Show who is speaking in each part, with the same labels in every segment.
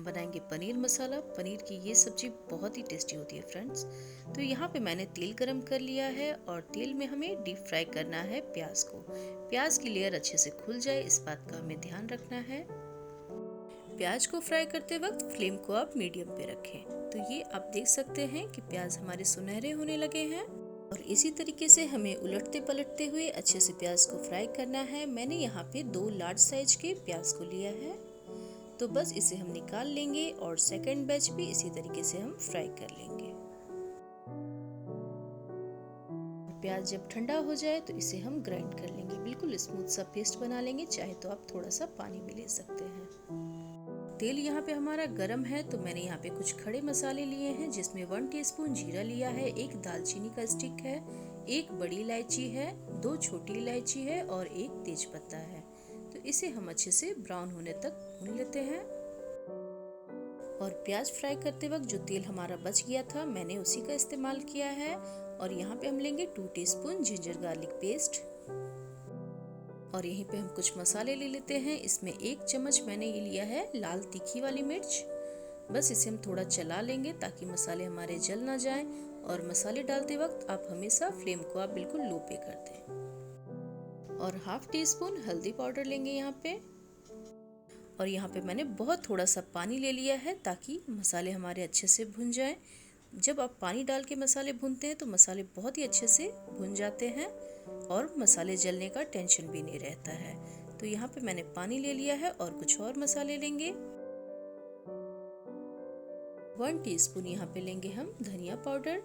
Speaker 1: बनाएंगे पनीर मसाला। पनीर की ये सब्जी बहुत ही टेस्टी होती है फ्रेंड्स। तो यहाँ पे मैंने तेल गरम कर लिया है और तेल में हमें डीप फ्राई करना है प्याज को। प्याज की लेयर अच्छे से खुल जाए, इस बात का हमें ध्यान रखना है। प्याज को फ्राई करते वक्त फ्लेम को आप मीडियम पे रखें। तो ये आप देख सकते हैं कि प्याज हमारे सुनहरे होने लगे हैं और इसी तरीके से हमें उलटते पलटते हुए अच्छे से प्याज को फ्राई करना है। मैंने यहाँ पे 2 लार्ज साइज के प्याज को लिया है, तो बस इसे हम निकाल लेंगे और सेकंड बैच भी इसी तरीके से हम फ्राई कर लेंगे। प्याज जब ठंडा हो जाए तो इसे हम ग्राइंड कर लेंगे, बिल्कुल स्मूथ सा पेस्ट बना लेंगे। चाहे तो आप थोड़ा सा पानी भी ले सकते हैं। तेल यहाँ पे हमारा गरम है, तो मैंने यहाँ पे कुछ खड़े मसाले लिए हैं, जिसमें 1 टीस्पून जीरा लिया है, 1 दालचीनी का स्टिक है, 1 बड़ी इलायची है, 2 छोटी इलायची है और 1 तेज पत्ता है। तो इसे हम अच्छे से ब्राउन होने तक भून लेते हैं। और प्याज फ्राई करते वक्त जो तेल हमारा बच गया था, मैंने उसी का इस्तेमाल किया है। और यहाँ पे हम लेंगे 2 टीस्पून जिंजर गार्लिक पेस्ट। और यहीं पे हम कुछ मसाले ले लेते हैं। इसमें 1 चम्मच मैंने ये लिया है लाल तीखी वाली मिर्च। बस इसे हम थोड़ा चला लेंगे ताकि मसाले हमारे जल ना जाएं। और मसाले डालते वक्त आप हमेशा फ्लेम को आप बिल्कुल लो पे कर दें। और हाफ टी स्पून हल्दी पाउडर लेंगे यहाँ पे। और यहाँ पे मैंने बहुत थोड़ा सा पानी ले लिया है ताकि मसाले हमारे अच्छे से भुन जाएं। जब आप पानी डाल के मसाले भूनते हैं तो मसाले बहुत ही अच्छे से भुन जाते हैं और मसाले जलने का टेंशन भी नहीं रहता है। तो यहाँ पे मैंने पानी ले लिया है और कुछ और मसाले लेंगे। 1 टीस्पून यहाँ पे लेंगे हम धनिया पाउडर,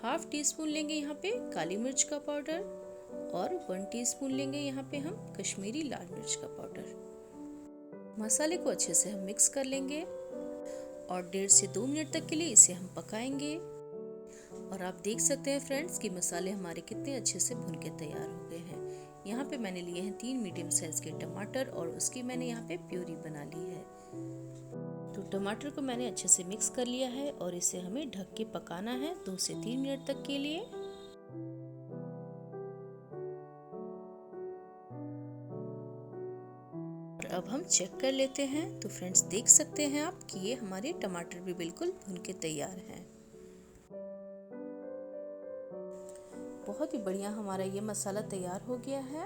Speaker 1: हाफ टी स्पून लेंगे यहाँ पे काली मिर्च का पाउडर और 1 टीस्पून लेंगे यहाँ पे हम कश्मीरी लाल मिर्च का पाउडर। मसाले को अच्छे से हम मिक्स कर लेंगे और 1.5 से 2 मिनट तक के लिए इसे हम पकाएंगे। और आप देख सकते हैं फ्रेंड्स कि मसाले हमारे कितने अच्छे से भुन के तैयार हो गए हैं। यहाँ पे मैंने लिए हैं 3 मीडियम साइज के टमाटर और उसकी मैंने यहाँ पे प्यूरी बना ली है। तो टमाटर को मैंने अच्छे से मिक्स कर लिया है और इसे हमें ढक के पकाना है 2 से 3 मिनट तक के लिए। और अब हम चेक कर लेते हैं। तो फ्रेंड्स देख सकते हैं आप कि ये हमारे टमाटर भी बिल्कुल भुन के तैयार हैं। बहुत ही बढ़िया हमारा ये मसाला तैयार हो गया है।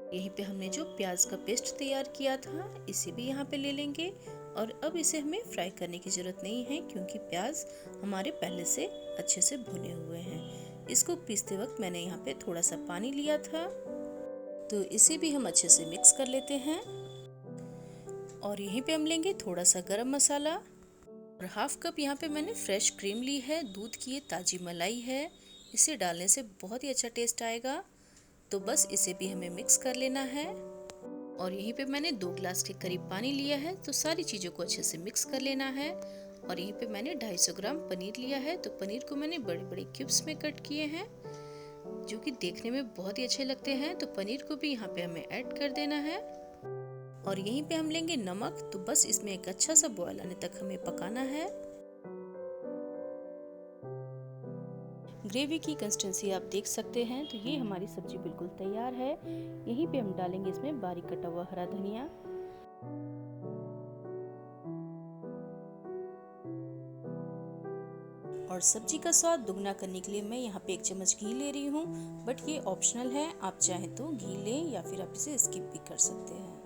Speaker 1: यहीं पे हमने जो प्याज का पेस्ट तैयार किया था, इसे भी यहाँ पे ले लेंगे। और अब इसे हमें फ्राई करने की ज़रूरत नहीं है क्योंकि प्याज हमारे पहले से अच्छे से भुने हुए हैं। इसको पीसते वक्त मैंने यहाँ पे थोड़ा सा पानी लिया था, तो इसे भी हम अच्छे से मिक्स कर लेते हैं। और यहीं पे हम लेंगे थोड़ा सा गरम मसाला और हाफ कप यहाँ पे मैंने फ्रेश क्रीम ली है, दूध की ये ताज़ी मलाई है। इसे डालने से बहुत ही अच्छा टेस्ट आएगा। तो बस इसे भी हमें मिक्स कर लेना है। और यहीं पे मैंने 2 ग्लास के करीब पानी लिया है, तो सारी चीज़ों को अच्छे से मिक्स कर लेना है। और यहीं पे मैंने 250 ग्राम पनीर लिया है, तो पनीर को मैंने बड़े बड़े क्यूब्स में कट किए हैं, जो कि देखने में बहुत ही अच्छे लगते हैं। तो पनीर को भी यहाँ पे हमें ऐड कर देना है। और यहीं पे हम लेंगे नमक। तो बस इसमें एक अच्छा सा बॉयल आने तक हमें पकाना है। ग्रेवी की कंसिस्टेंसी आप देख सकते हैं। तो ये हमारी सब्जी बिल्कुल तैयार है। यहीं पे हम डालेंगे इसमें बारीक कटा हुआ हरा धनिया। और सब्जी का स्वाद दुगना करने के लिए मैं यहाँ पे 1 चम्मच घी ले रही हूँ, बट ये ऑप्शनल है। आप चाहें तो घी लें या फिर आप इसे स्किप भी कर सकते हैं।